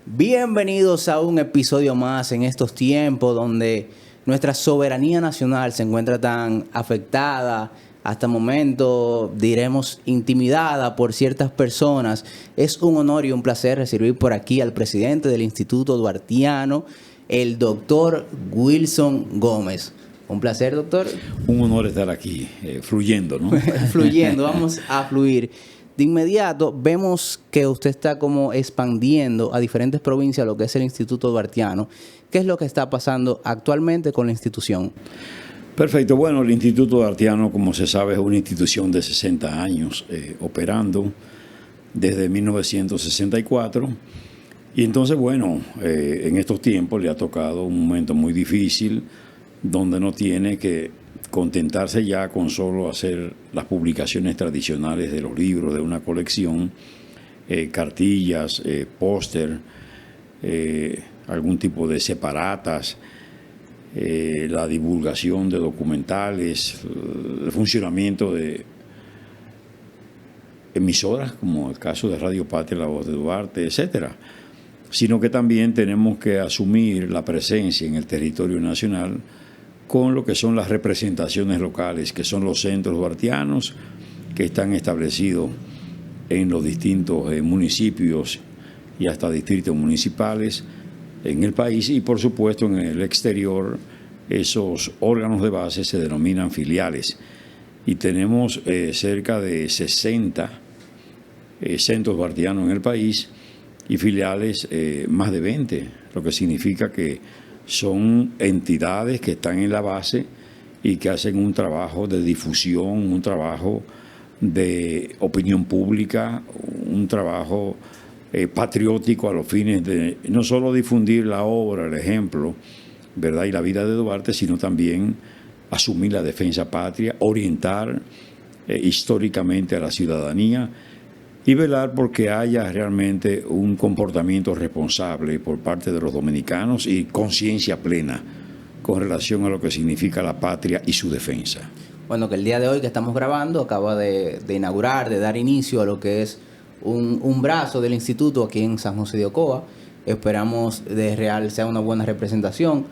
Bienvenidos a un episodio más en estos tiempos donde nuestra soberanía nacional se encuentra tan afectada, hasta el momento diremos intimidada por ciertas personas. Es un honor y un placer recibir por aquí al presidente del Instituto Duartiano, el doctor Wilson Gómez. Un placer, doctor. Un honor estar aquí, fluyendo, ¿no? Fluyendo, vamos a fluir. De inmediato vemos que usted está como expandiendo a diferentes provincias lo que es el Instituto Duartiano. ¿Qué es lo que está pasando actualmente con la institución? Perfecto. Bueno, el Instituto Duartiano, como se sabe, es una institución de 60 años operando desde 1964. Y entonces, bueno, en estos tiempos le ha tocado un momento muy difícil donde no tiene que contentarse ya con solo hacer las publicaciones tradicionales de los libros de una colección, cartillas, póster, algún tipo de separatas, la divulgación de documentales, el funcionamiento de emisoras como el caso de Radio Patria, La Voz de Duarte, etcétera, sino que también tenemos que asumir la presencia en el territorio nacional con lo que son las representaciones locales, que son los centros duartianos que están establecidos en los distintos municipios y hasta distritos municipales en el país, y por supuesto en el exterior esos órganos de base se denominan filiales, y tenemos cerca de 60 centros duartianos en el país y filiales más de 20, lo que significa que son entidades que están en la base y que hacen un trabajo de difusión, un trabajo de opinión pública, un trabajo patriótico a los fines de no solo difundir la obra, el ejemplo, ¿verdad?, y la vida de Duarte, sino también asumir la defensa patria, orientar históricamente a la ciudadanía y velar porque haya realmente un comportamiento responsable por parte de los dominicanos y conciencia plena con relación a lo que significa la patria y su defensa. Bueno, que el día de hoy que estamos grabando acaba de inaugurar, de dar inicio a lo que es un brazo del instituto aquí en San José de Ocoa. Esperamos de real sea una buena representación.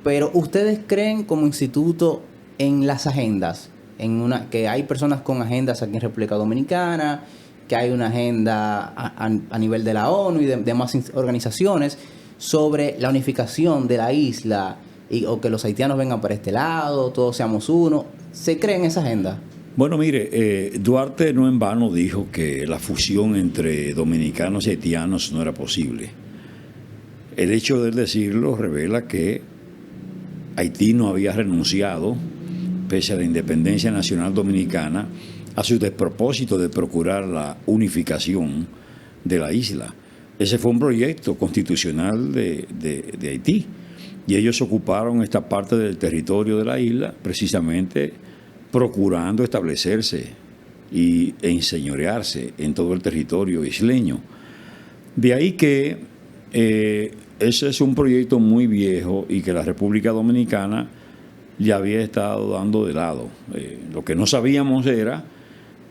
Pero ¿ustedes creen como instituto en las agendas? Que hay personas con agendas aquí en República Dominicana, que hay una agenda a nivel de la ONU y de demás organizaciones sobre la unificación de la isla o que los haitianos vengan para este lado, todos seamos uno? ¿Se cree en esa agenda? Bueno, mire, Duarte no en vano dijo que la fusión entre dominicanos y haitianos no era posible. El hecho de él decirlo revela que Haití no había renunciado, pese a la independencia nacional dominicana, a su despropósito de procurar la unificación de la isla. Ese fue un proyecto constitucional de Haití, y ellos ocuparon esta parte del territorio de la isla precisamente procurando establecerse e enseñorearse en todo el territorio isleño. De ahí que ese es un proyecto muy viejo y que la República Dominicana ya había estado dando de lado. Lo que no sabíamos era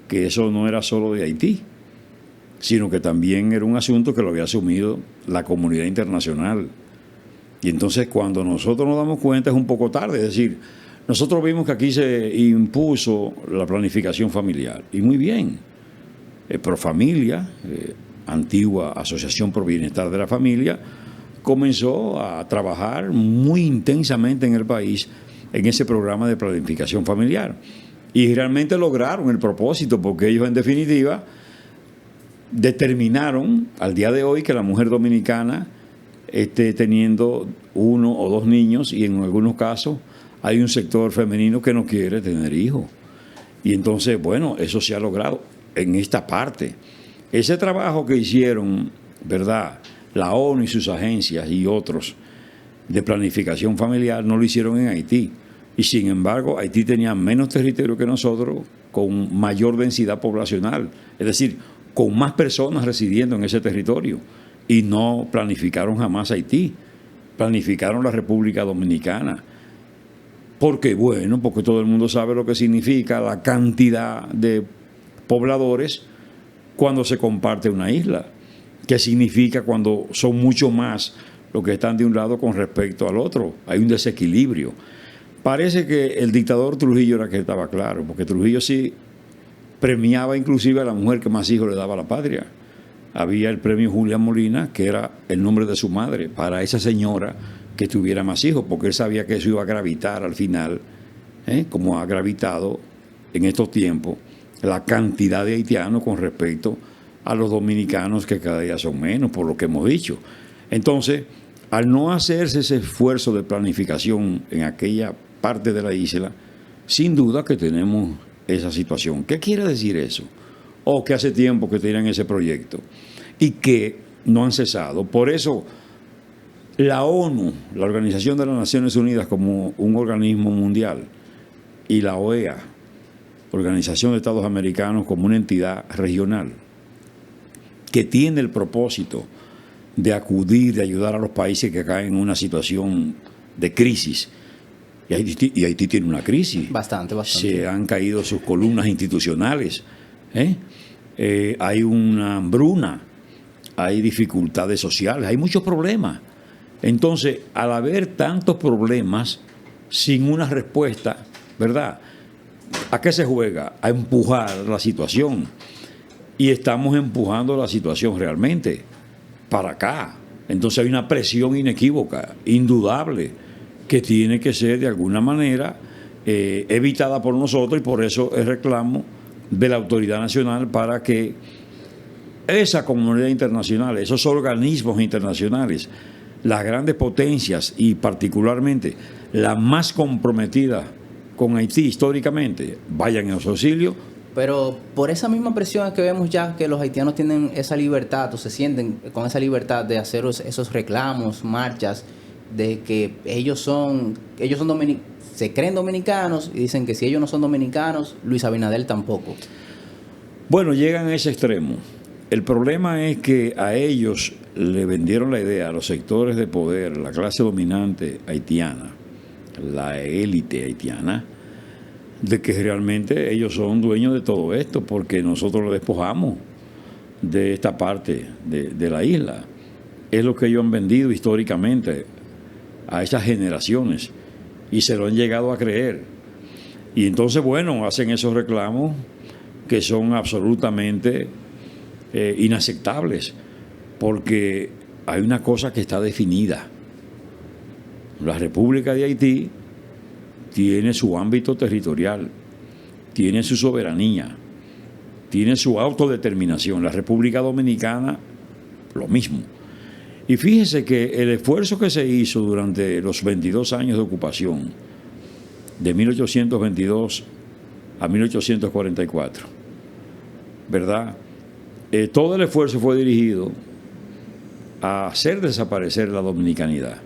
que eso no era solo de Haití, sino que también era un asunto que lo había asumido la comunidad internacional. Y entonces cuando nosotros nos damos cuenta es un poco tarde. Es decir, nosotros vimos que aquí se impuso la planificación familiar, y muy bien. Profamilia, antigua Asociación por Bienestar de la Familia, comenzó a trabajar muy intensamente en el país en ese programa de planificación familiar. Y realmente lograron el propósito, porque ellos en definitiva determinaron al día de hoy que la mujer dominicana esté teniendo 1 o 2 niños, y en algunos casos hay un sector femenino que no quiere tener hijos. Y entonces, bueno, eso se ha logrado en esta parte. Ese trabajo que hicieron, ¿verdad?, la ONU y sus agencias y otros de planificación familiar no lo hicieron en Haití. Y sin embargo, Haití tenía menos territorio que nosotros, con mayor densidad poblacional, es decir, con más personas residiendo en ese territorio. Y no planificaron jamás Haití, planificaron la República Dominicana. ¿Por qué? Bueno, porque todo el mundo sabe lo que significa la cantidad de pobladores cuando se comparte una isla. ¿Qué significa cuando son mucho más los que están de un lado con respecto al otro? Hay un desequilibrio. Parece que el dictador Trujillo era que estaba claro, porque Trujillo sí premiaba inclusive a la mujer que más hijos le daba a la patria. Había el premio Julián Molina, que era el nombre de su madre, para esa señora que tuviera más hijos, porque él sabía que eso iba a gravitar al final, como ha gravitado en estos tiempos la cantidad de haitianos con respecto a los dominicanos, que cada día son menos, por lo que hemos dicho. Entonces, al no hacerse ese esfuerzo de planificación en aquella parte de la isla, sin duda que tenemos esa situación. ¿Qué quiere decir eso? O que hace tiempo que tienen ese proyecto y que no han cesado. Por eso la ONU, la Organización de las Naciones Unidas como un organismo mundial, y la OEA, Organización de Estados Americanos, como una entidad regional que tiene el propósito de acudir, de ayudar a los países que caen en una situación de crisis. Y Haití tiene una crisis. Bastante. Se han caído sus columnas institucionales. Hay una hambruna, hay dificultades sociales, hay muchos problemas. Entonces, al haber tantos problemas sin una respuesta, ¿verdad? ¿A qué se juega? A empujar la situación. Y estamos empujando la situación realmente para acá. Entonces hay una presión inequívoca, indudable, que tiene que ser de alguna manera evitada por nosotros, y por eso el reclamo de la autoridad nacional para que esa comunidad internacional, esos organismos internacionales, las grandes potencias y particularmente la más comprometida con Haití históricamente, vayan en su auxilio. Pero por esa misma presión es que vemos ya que los haitianos tienen esa libertad, o se sienten con esa libertad de hacer esos reclamos, marchas, de que ellos se creen dominicanos y dicen que si ellos no son dominicanos, Luis Abinader tampoco. Bueno, llegan a ese extremo. El problema es que a ellos le vendieron la idea, a los sectores de poder, la clase dominante haitiana, la élite haitiana, de que realmente ellos son dueños de todo esto, porque nosotros lo despojamos de esta parte de la isla. Es lo que ellos han vendido históricamente a esas generaciones y se lo han llegado a creer. Y entonces, bueno, hacen esos reclamos que son absolutamente inaceptables, porque hay una cosa que está definida. La República de Haití tiene su ámbito territorial, tiene su soberanía, tiene su autodeterminación. La República Dominicana, lo mismo. Y fíjese que el esfuerzo que se hizo durante los 22 años de ocupación, de 1822 a 1844, ¿verdad? Todo el esfuerzo fue dirigido a hacer desaparecer la dominicanidad.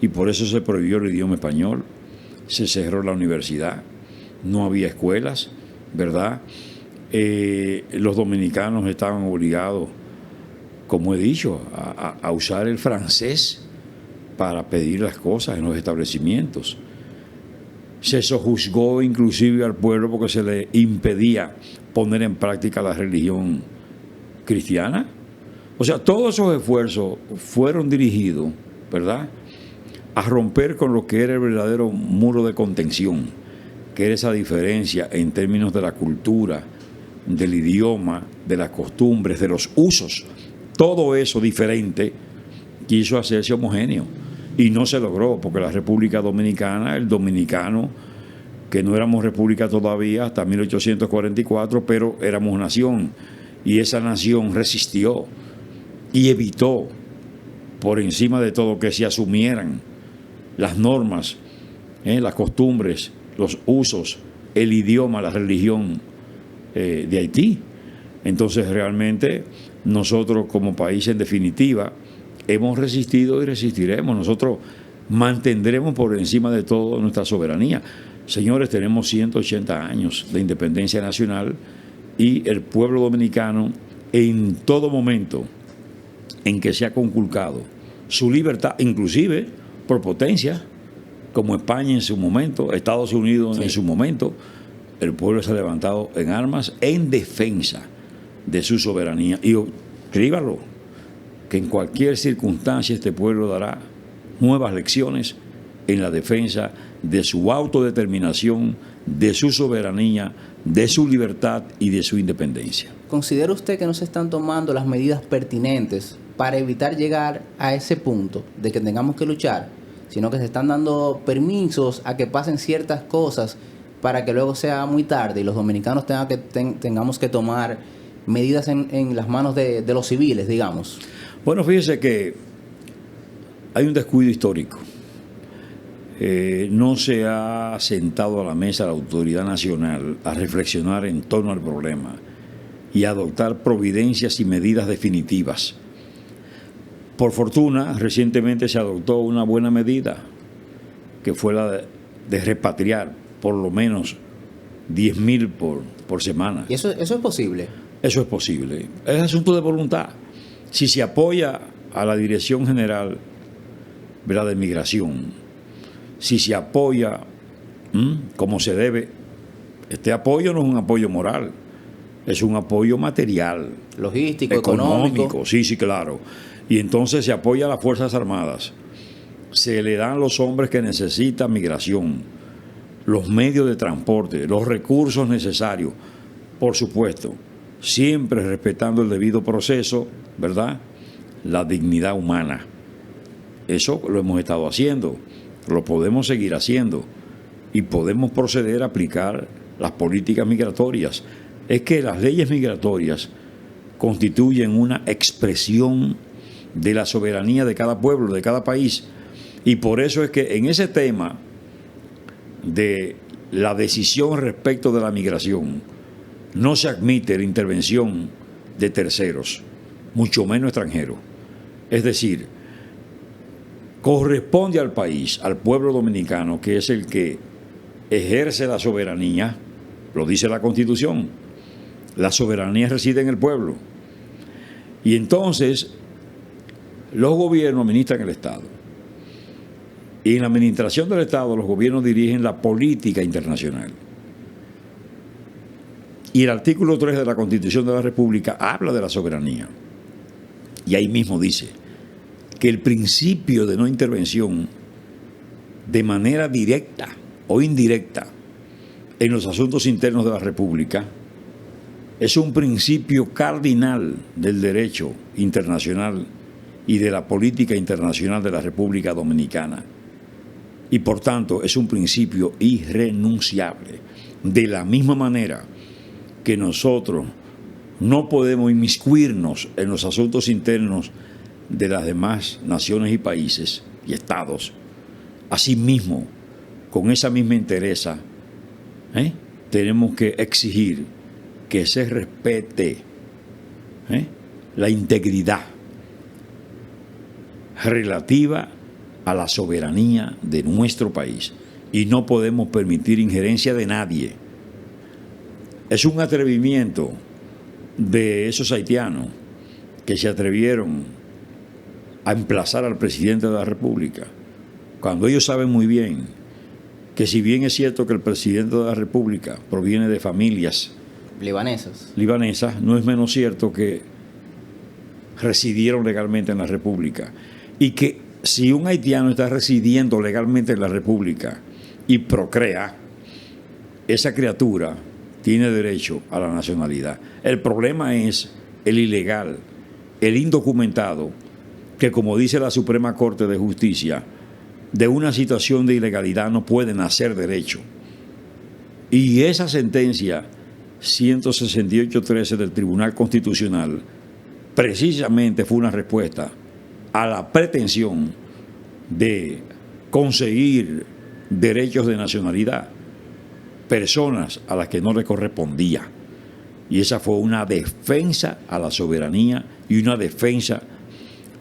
Y por eso se prohibió el idioma español, se cerró la universidad, no había escuelas, ¿verdad? Los dominicanos estaban obligados, como he dicho, a usar el francés para pedir las cosas en los establecimientos. Se sojuzgó inclusive al pueblo porque se le impedía poner en práctica la religión cristiana. O sea, todos esos esfuerzos fueron dirigidos, ¿verdad?, a romper con lo que era el verdadero muro de contención, que era esa diferencia en términos de la cultura, del idioma, de las costumbres, de los usos. Todo eso diferente quiso hacerse homogéneo y no se logró, porque la República Dominicana, el dominicano, que no éramos república todavía hasta 1844, pero éramos nación, y esa nación resistió y evitó por encima de todo que se asumieran las normas, las costumbres, los usos, el idioma, la religión de Haití. Entonces realmente nosotros como país, en definitiva, hemos resistido y resistiremos. Nosotros mantendremos por encima de todo nuestra soberanía. Señores, tenemos 180 años de independencia nacional y el pueblo dominicano, en todo momento en que se ha conculcado su libertad, inclusive por potencia, como España en su momento, Estados Unidos en su momento, el pueblo se ha levantado en armas en defensa de su soberanía. Y escríbalo, que en cualquier circunstancia este pueblo dará nuevas lecciones en la defensa de su autodeterminación, de su soberanía, de su libertad y de su independencia. ¿Considera usted que no se están tomando las medidas pertinentes para evitar llegar a ese punto de que tengamos que luchar, sino que se están dando permisos a que pasen ciertas cosas para que luego sea muy tarde y los dominicanos tengamos que tomar medidas en las manos de los civiles, digamos? Bueno, fíjese que hay un descuido histórico. No se ha sentado a la mesa la autoridad nacional a reflexionar en torno al problema y a adoptar providencias y medidas definitivas. Por fortuna, recientemente se adoptó una buena medida, que fue la de repatriar por lo menos 10.000 por semana. ¿Y eso es posible? Eso es posible. Es asunto de voluntad. Si se apoya a la Dirección General, ¿verdad?, de Migración, si se apoya como se debe, este apoyo no es un apoyo moral, es un apoyo material, logístico, económico. Sí, claro. Y entonces se apoya a las Fuerzas Armadas, se le dan los hombres que necesitan migración, los medios de transporte, los recursos necesarios, por supuesto, siempre respetando el debido proceso, ¿verdad?, la dignidad humana. Eso lo hemos estado haciendo, lo podemos seguir haciendo y podemos proceder a aplicar las políticas migratorias. Es que las leyes migratorias constituyen una expresión de la soberanía de cada pueblo, de cada país, y por eso es que en ese tema de la decisión respecto de la migración no se admite la intervención de terceros, mucho menos extranjeros. Es decir, corresponde al país, al pueblo dominicano, que es el que ejerce la soberanía, lo dice la Constitución, la soberanía reside en el pueblo. Y entonces los gobiernos administran el Estado. Y en la administración del Estado los gobiernos dirigen la política internacional. Y el artículo 3 de la Constitución de la República habla de la soberanía. Y ahí mismo dice que el principio de no intervención de manera directa o indirecta en los asuntos internos de la República es un principio cardinal del derecho internacional y de la política internacional de la República Dominicana. Y por tanto es un principio irrenunciable. De la misma manera que nosotros no podemos inmiscuirnos en los asuntos internos de las demás naciones y países y estados, asimismo, con esa misma entereza, tenemos que exigir que se respete la integridad relativa a la soberanía de nuestro país, y no podemos permitir injerencia de nadie. Es un atrevimiento de esos haitianos que se atrevieron a emplazar al presidente de la República, cuando ellos saben muy bien que, si bien es cierto que el presidente de la República proviene de familias libanesas, no es menos cierto que residieron legalmente en la República, y que si un haitiano está residiendo legalmente en la República y procrea, esa criatura tiene derecho a la nacionalidad. El problema es el ilegal, el indocumentado, que, como dice la Suprema Corte de Justicia, de una situación de ilegalidad no puede nacer derecho. Y esa sentencia 168.13 del Tribunal Constitucional precisamente fue una respuesta a la pretensión de conseguir derechos de nacionalidad, personas a las que no le correspondía. Y esa fue una defensa a la soberanía y una defensa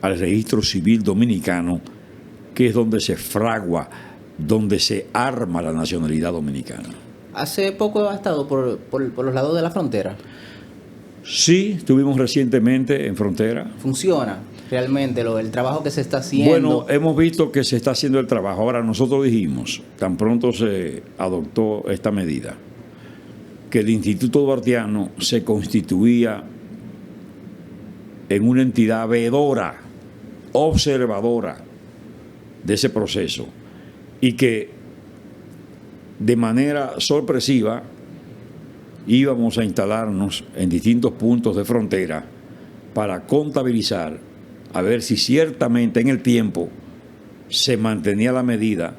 al registro civil dominicano, que es donde se fragua, donde se arma la nacionalidad dominicana. Hace poco ha estado por los lados de la frontera. Sí, estuvimos recientemente en frontera. ¿Funciona realmente el trabajo que se está haciendo? Bueno, hemos visto que se está haciendo el trabajo. Ahora, nosotros dijimos, tan pronto se adoptó esta medida, que el Instituto Duartiano se constituía en una entidad veedora, observadora de ese proceso, y que de manera sorpresiva íbamos a instalarnos en distintos puntos de frontera para contabilizar a ver si ciertamente en el tiempo se mantenía la medida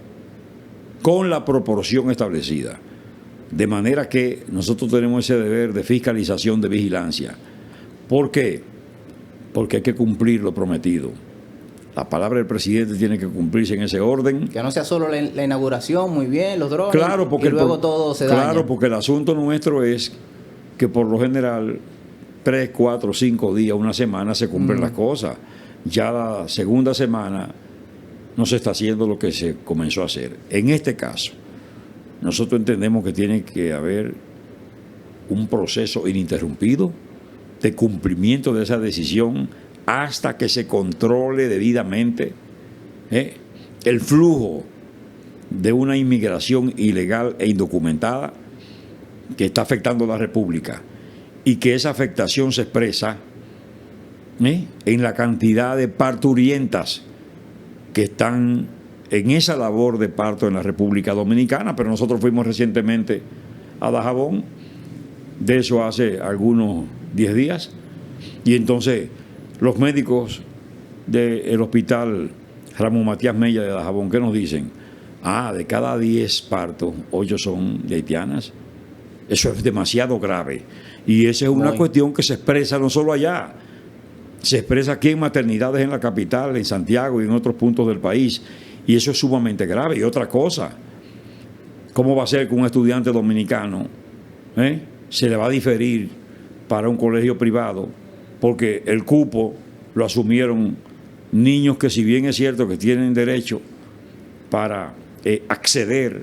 con la proporción establecida. De manera que nosotros tenemos ese deber de fiscalización, de vigilancia. ¿Por qué? Porque hay que cumplir lo prometido. La palabra del presidente tiene que cumplirse en ese orden. Que no sea solo la inauguración, muy bien, los drones, Claro, porque y luego todo se daña. Claro, porque el asunto nuestro es que por lo general 3, 4, 5 días, una semana se cumplen las cosas. Ya la segunda semana no se está haciendo lo que se comenzó a hacer. En este caso, nosotros entendemos que tiene que haber un proceso ininterrumpido de cumplimiento de esa decisión hasta que se controle debidamente el flujo de una inmigración ilegal e indocumentada que está afectando a la República, y que esa afectación se expresa en la cantidad de parturientas que están en esa labor de parto en la República Dominicana. Pero nosotros fuimos recientemente a Dajabón, de eso hace algunos 10 días, y entonces los médicos del hospital Ramón Matías Mella de Dajabón, ¿qué nos dicen? De cada 10 partos, 8 son de haitianas. Eso es demasiado grave. Y esa es una cuestión que se expresa no solo allá, se expresa aquí en maternidades en la capital, en Santiago y en otros puntos del país. Y eso es sumamente grave. Y otra cosa, ¿cómo va a ser que un estudiante dominicano se le va a diferir para un colegio privado? Porque el cupo lo asumieron niños que, si bien es cierto que tienen derecho para acceder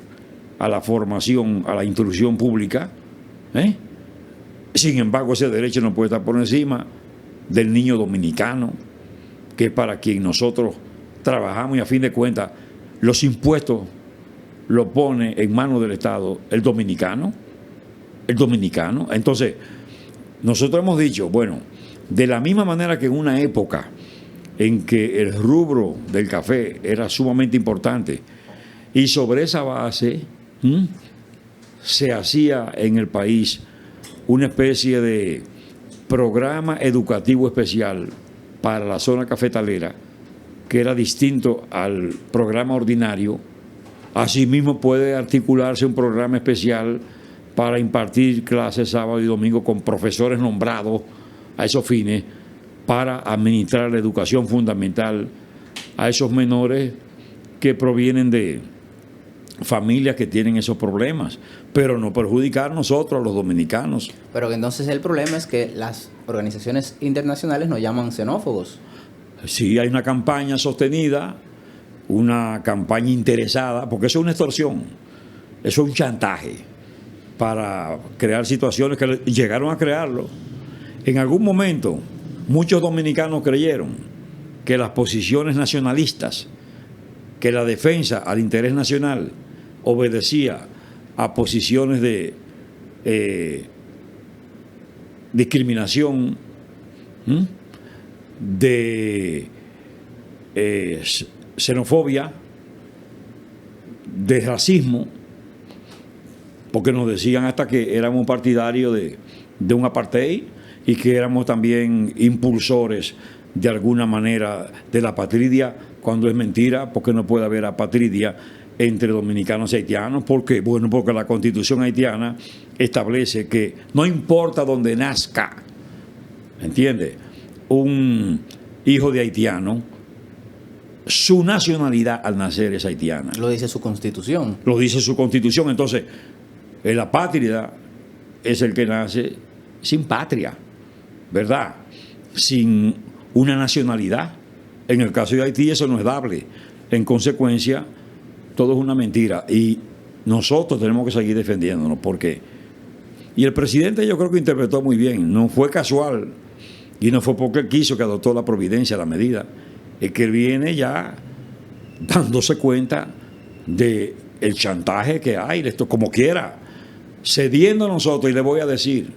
a la formación, a la instrucción pública, sin embargo ese derecho no puede estar por encima del niño dominicano, que es para quien nosotros trabajamos, y a fin de cuentas los impuestos lo pone en manos del Estado el dominicano. Entonces nosotros hemos dicho, bueno, de la misma manera que en una época en que el rubro del café era sumamente importante, y sobre esa base se hacía en el país una especie de programa educativo especial para la zona cafetalera, que era distinto al programa ordinario. Asimismo puede articularse un programa especial para impartir clases sábado y domingo con profesores nombrados a esos fines, para administrar la educación fundamental a esos menores que provienen de familias que tienen esos problemas, pero no perjudicar nosotros, a los dominicanos. Pero que entonces el problema es que las organizaciones internacionales nos llaman xenófobos. Sí, hay una campaña sostenida, una campaña interesada, porque eso es una extorsión, eso es un chantaje para crear situaciones que llegaron a crearlo. En algún momento muchos dominicanos creyeron que las posiciones nacionalistas, que la defensa al interés nacional obedecía a posiciones de discriminación, de xenofobia, de racismo, porque nos decían hasta que éramos partidarios de un apartheid, y que éramos también impulsores de alguna manera de la apatridia, cuando es mentira, porque no puede haber apatridia entre dominicanos y haitianos. ¿Por qué? Bueno, porque la Constitución haitiana establece que no importa dónde nazca, ¿entiende?, un hijo de haitiano, su nacionalidad al nacer es haitiana. Lo dice su Constitución. Lo dice su Constitución. Entonces, el apátrida es el que nace sin patria, ¿verdad?, sin una nacionalidad. En el caso de Haití eso no es dable. En consecuencia, todo es una mentira, y nosotros tenemos que seguir defendiéndonos. ¿Por qué? Y el presidente, yo creo que interpretó muy bien. No fue casual, y no fue porque él quiso que adoptó la providencia, la medida. Es que él viene ya dándose cuenta de el chantaje que hay, esto como quiera, cediendo a nosotros. Y le voy a decir,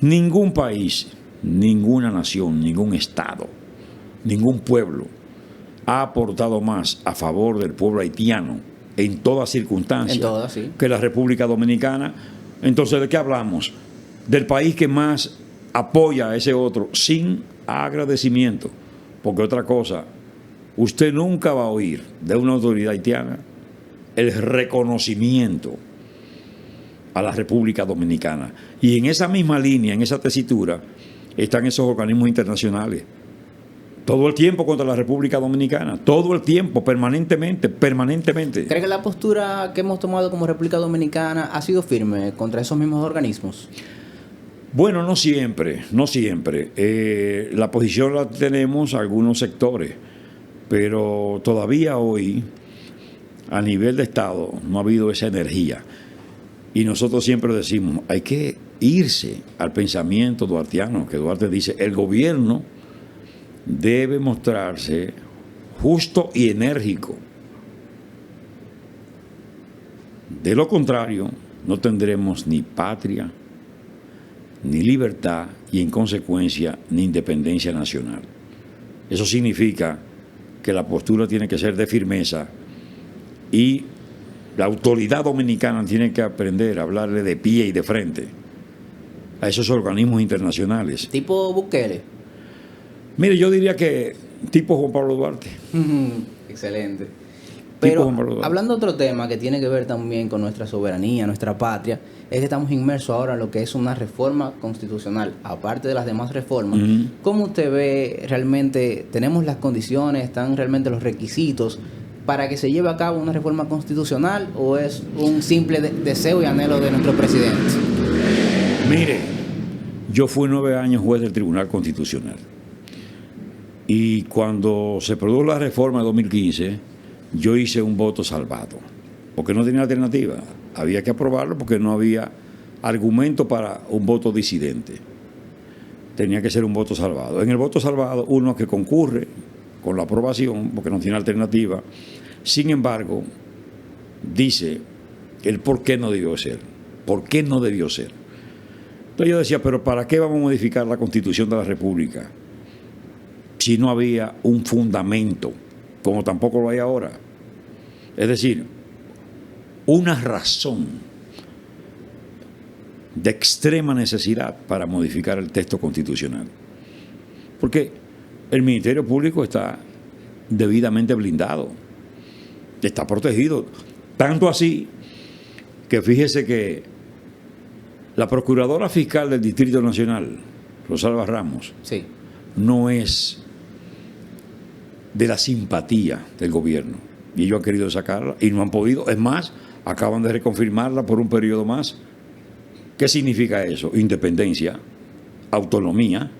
ningún país ninguna nación, ningún Estado, ningún pueblo ha aportado más a favor del pueblo haitiano en todas circunstancias En todas, sí. que la República Dominicana. Entonces, ¿de qué hablamos? Del país que más apoya a ese otro sin agradecimiento. Porque otra cosa, usted nunca va a oír de una autoridad haitiana el reconocimiento a la República Dominicana. Y en esa misma línea, en esa tesitura, están esos organismos internacionales. Todo el tiempo contra la República Dominicana, todo el tiempo, permanentemente. ¿Cree que la postura que hemos tomado como República Dominicana ha sido firme contra esos mismos organismos? Bueno, no siempre. La posición la tenemos algunos sectores, pero todavía hoy, a nivel de Estado, no ha habido esa energía. Y nosotros siempre decimos, hay que irse al pensamiento duartiano, que Duarte dice, el gobierno debe mostrarse justo y enérgico. De lo contrario, no tendremos ni patria, ni libertad y en consecuencia ni independencia nacional. Eso significa que la postura tiene que ser de firmeza y la autoridad dominicana tiene que aprender a hablarle de pie y de frente a esos organismos internacionales. ¿Tipo Bukele? Mire, yo diría que tipo Juan Pablo Duarte. Excelente. Pero Juan Pablo Duarte. hablando de otro tema que tiene que ver también con nuestra soberanía, nuestra patria, es que estamos inmersos ahora en lo que es una reforma constitucional, aparte de las demás reformas. ¿Cómo usted ve realmente, tenemos las condiciones, están realmente los requisitos para que se lleve a cabo una reforma constitucional o es un simple deseo y anhelo de nuestro presidente? Mire, yo fui 9 años juez del Tribunal Constitucional y cuando se produjo la reforma de 2015 yo hice un voto salvado porque no tenía alternativa, había que aprobarlo porque no había argumento para un voto disidente, tenía que ser un voto salvado. En el voto salvado uno que concurre con la aprobación porque no tiene alternativa, sin embargo dice el por qué no debió ser, por qué no debió ser. Entonces yo decía, pero ¿para qué vamos a modificar la Constitución de la República si no había un fundamento, como tampoco lo hay ahora? Es decir, una razón de extrema necesidad para modificar el texto constitucional. Porque el Ministerio Público está debidamente blindado, está protegido, tanto así que fíjese que la Procuradora Fiscal del Distrito Nacional, Rosalba Ramos, Sí. no es de la simpatía del gobierno. Y ellos han querido sacarla y no han podido. Es más, acaban de reconfirmarla por un periodo más. ¿Qué significa eso? Independencia, autonomía,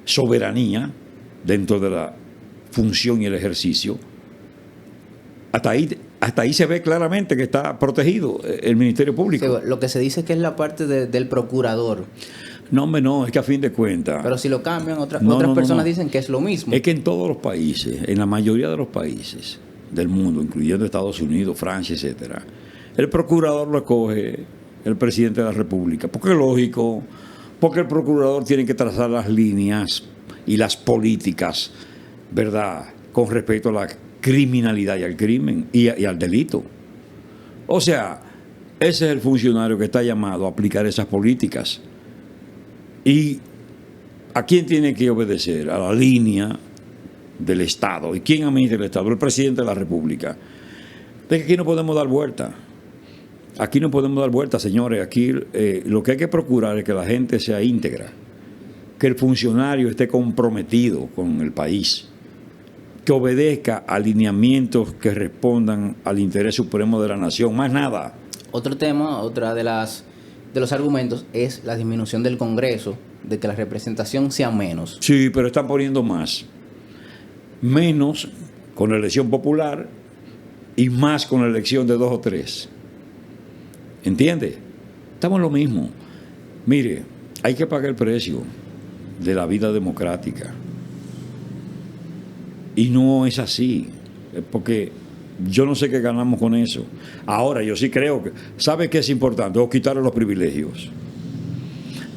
soberanía dentro de la función y el ejercicio. Hasta ahí se ve claramente que está protegido el Ministerio Público. Sí, lo que se dice es que es la parte del procurador. No, hombre, no, es que a fin de cuentas... Pero si lo cambian, otras No. personas dicen que es lo mismo. Es que en todos los países, en la mayoría de los países del mundo, incluyendo Estados Unidos, Francia, etcétera, el procurador lo escoge el presidente de la República. Porque es lógico, porque el procurador tiene que trazar las líneas y las políticas, ¿verdad?, con respecto a la criminalidad y al crimen y al delito. O sea, ese es el funcionario que está llamado a aplicar esas políticas. ¿Y a quién tiene que obedecer? A la línea del Estado. ¿Y quién administra el Estado? El presidente de la República. Es que aquí no podemos dar vuelta. Aquí no podemos dar vuelta, señores. Aquí lo que hay que procurar es que la gente sea íntegra, que el funcionario esté comprometido con el país, que obedezca a lineamientos que respondan al interés supremo de la nación. Más nada. Otro tema, otra de los argumentos es la disminución del Congreso, de que la representación sea menos. Sí, pero están poniendo más. Menos con la elección popular y más con la elección de 2 o 3. ¿Entiende? Estamos en lo mismo. Mire, hay que pagar el precio de la vida democrática. Y no es así. Porque yo no sé qué ganamos con eso. Ahora, yo sí creo que... ¿Sabe qué es importante? O quitarle los privilegios.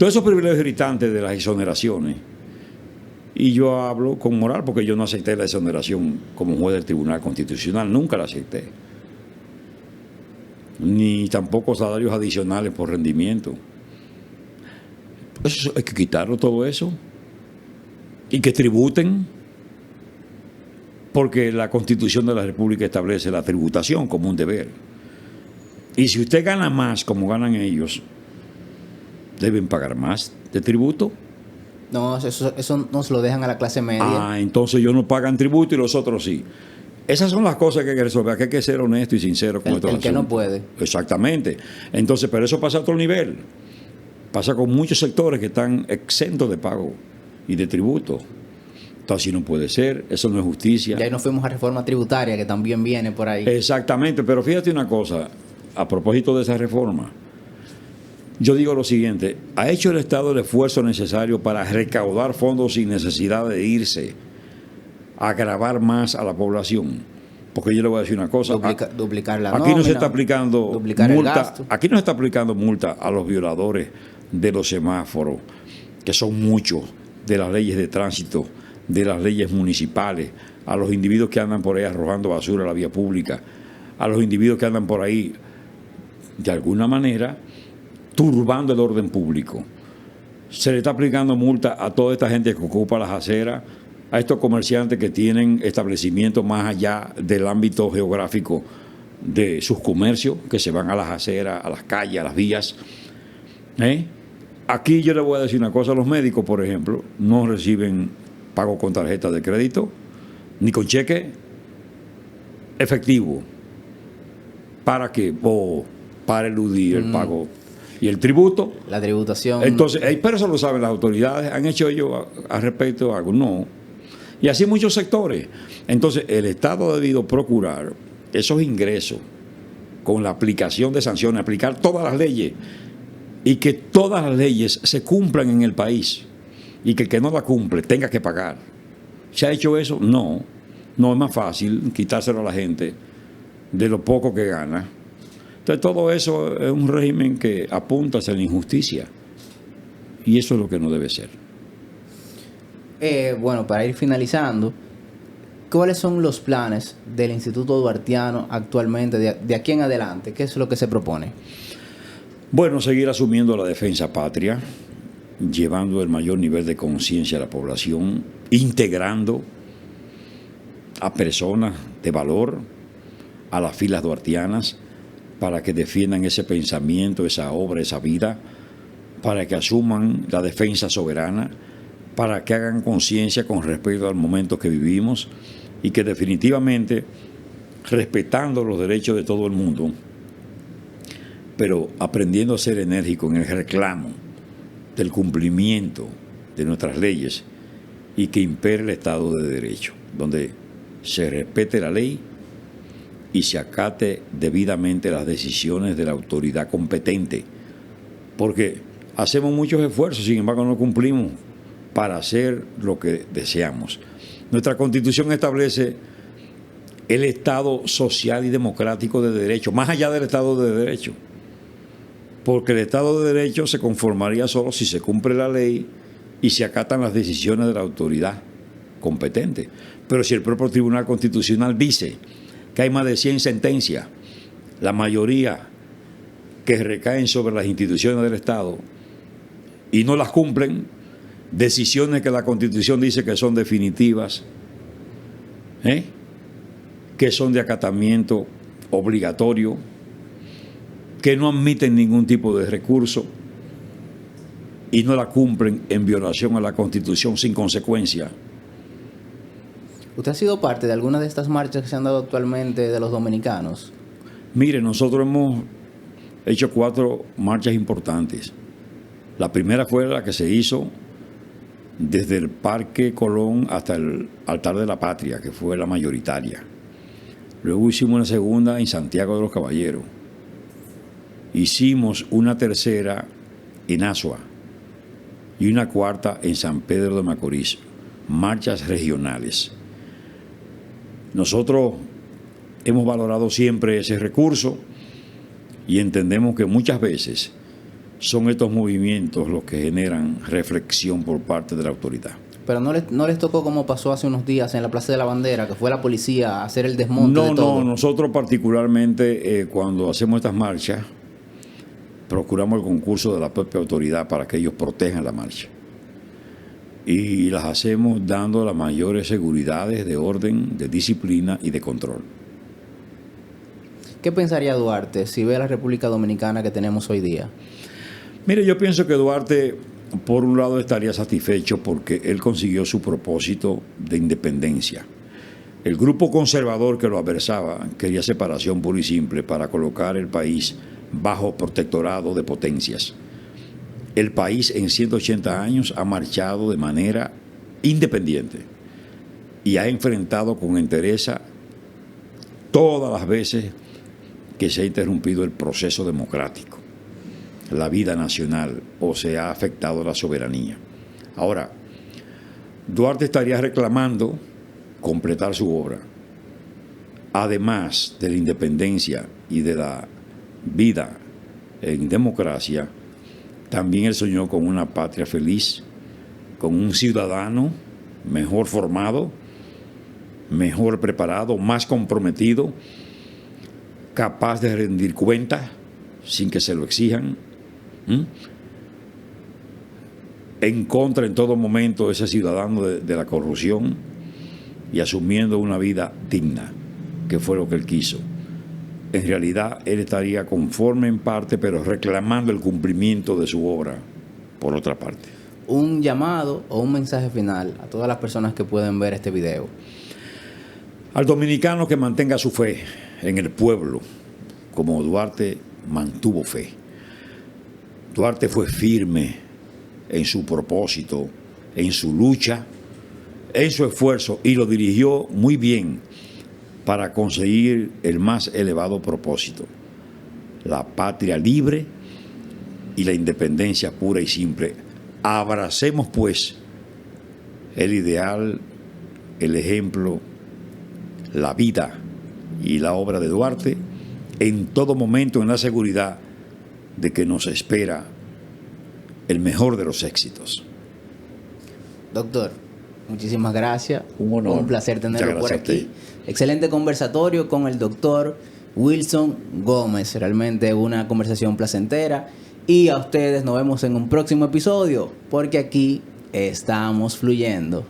Todos esos privilegios irritantes de las exoneraciones. Y yo hablo con moral porque yo no acepté la exoneración como juez del Tribunal Constitucional, nunca la acepté. Ni tampoco salarios adicionales por rendimiento. Eso hay que quitarlo todo eso. Y que tributen, porque la Constitución de la República establece la tributación como un deber. Y si usted gana más como ganan ellos, deben pagar más de tributo. No, eso nos lo dejan a la clase media. Entonces ellos no pagan tributo y los otros sí. Esas son las cosas que hay que resolver. Aquí hay que ser honesto y sincero con estos El que no puede. Exactamente. Entonces, pero eso pasa a otro nivel. Pasa con muchos sectores que están exentos de pago y de tributo. Entonces, así no puede ser. Eso no es justicia. Ya ahí nos fuimos a reforma tributaria, que también viene por ahí. Exactamente. Pero fíjate una cosa. A propósito de esa reforma, yo digo lo siguiente: ¿ha hecho el Estado el esfuerzo necesario para recaudar fondos sin necesidad de irse a agravar más a la población? Porque yo le voy a decir una cosa: duplicar la aquí nómina, no se está aplicando multa, aquí no se está aplicando multa a los violadores de los semáforos, que son muchos, de las leyes de tránsito, de las leyes municipales, a los individuos que andan por ahí arrojando basura a la vía pública, a los individuos que andan por ahí de alguna manera turbando el orden público. Se le está aplicando multa a toda esta gente que ocupa las aceras, a estos comerciantes que tienen establecimientos más allá del ámbito geográfico de sus comercios, que se van a las aceras, a las calles, a las vías. Aquí yo le voy a decir una cosa: los médicos, por ejemplo, no reciben pago con tarjeta de crédito ni con cheque efectivo. ¿Para qué? Para eludir el pago y el tributo. La tributación. Entonces, pero eso lo saben las autoridades. ¿Han hecho ellos al respecto algo? No. Y así muchos sectores. Entonces, el Estado ha debido procurar esos ingresos con la aplicación de sanciones, aplicar todas las leyes, y que todas las leyes se cumplan en el país, y que el que no la cumple tenga que pagar. ¿Se ha hecho eso? No. No es más fácil quitárselo a la gente de lo poco que gana. Entonces, todo eso es un régimen que apunta hacia la injusticia, y eso es lo que no debe ser. Bueno, para ir finalizando, ¿cuáles son los planes del Instituto Duartiano actualmente, de aquí en adelante? ¿Qué es lo que se propone? Bueno, seguir asumiendo la defensa patria, llevando el mayor nivel de conciencia a la población, integrando a personas de valor a las filas duartianas, para que defiendan ese pensamiento, esa obra, esa vida, para que asuman la defensa soberana, para que hagan conciencia con respecto al momento que vivimos, y que definitivamente, respetando los derechos de todo el mundo, pero aprendiendo a ser enérgico en el reclamo del cumplimiento de nuestras leyes, y que impere el Estado de Derecho, donde se respete la ley y se acate debidamente las decisiones de la autoridad competente, porque hacemos muchos esfuerzos, sin embargo no cumplimos para hacer lo que deseamos. Nuestra Constitución establece el Estado social y democrático de derecho, más allá del Estado de Derecho, porque el Estado de Derecho se conformaría solo si se cumple la ley y se acatan las decisiones de la autoridad competente. Pero si el propio Tribunal Constitucional dice que hay más de 100 sentencias, la mayoría que recaen sobre las instituciones del Estado, y no las cumplen, decisiones que la Constitución dice que son definitivas, que son de acatamiento obligatorio, que no admiten ningún tipo de recurso, y no la cumplen en violación a la Constitución sin consecuencia. ¿Usted ha sido parte de alguna de estas marchas que se han dado actualmente de los dominicanos? Mire, nosotros hemos hecho 4 marchas importantes. La primera fue la que se hizo desde el Parque Colón hasta el Altar de la Patria, que fue la mayoritaria. Luego hicimos una segunda en Santiago de los Caballeros. Hicimos una tercera en Asua y una cuarta en San Pedro de Macorís. Marchas regionales. Nosotros hemos valorado siempre ese recurso y entendemos que muchas veces son estos movimientos los que generan reflexión por parte de la autoridad. Pero no les tocó como pasó hace unos días en la Plaza de la Bandera, que fue la policía a hacer el desmonte de todo. No, nosotros particularmente cuando hacemos estas marchas, procuramos el concurso de la propia autoridad para que ellos protejan la marcha. Y las hacemos dando las mayores seguridades de orden, de disciplina y de control. ¿Qué pensaría Duarte si ve la República Dominicana que tenemos hoy día? Mire, yo pienso que Duarte, por un lado, estaría satisfecho porque él consiguió su propósito de independencia. El grupo conservador que lo adversaba quería separación pura y simple para colocar el país bajo protectorado de potencias. El país en 180 años ha marchado de manera independiente y ha enfrentado con entereza todas las veces que se ha interrumpido el proceso democrático, la vida nacional o se ha afectado la soberanía. Ahora, Duarte estaría reclamando completar su obra. Además de la independencia y de la vida en democracia, también él soñó con una patria feliz, con un ciudadano mejor formado, mejor preparado, más comprometido, capaz de rendir cuentas sin que se lo exijan, en contra en todo momento de ese ciudadano de la corrupción y asumiendo una vida digna, que fue lo que él quiso. En realidad él estaría conforme en parte, pero reclamando el cumplimiento de su obra por otra parte. Un llamado o un mensaje final a todas las personas que pueden ver este video. Al dominicano que mantenga su fe en el pueblo, como Duarte mantuvo fe. Duarte fue firme en su propósito, en su lucha, en su esfuerzo, y lo dirigió muy bien para conseguir el más elevado propósito: la patria libre y la independencia pura y simple. Abracemos pues el ideal, el ejemplo, la vida y la obra de Duarte en todo momento, en la seguridad de que nos espera el mejor de los éxitos. Doctor, muchísimas gracias. Un honor. Un placer tenerlo por Gracias aquí. Excelente conversatorio con el doctor Wilson Gómez. Realmente una conversación placentera. Y a ustedes nos vemos en un próximo episodio, porque aquí estamos fluyendo.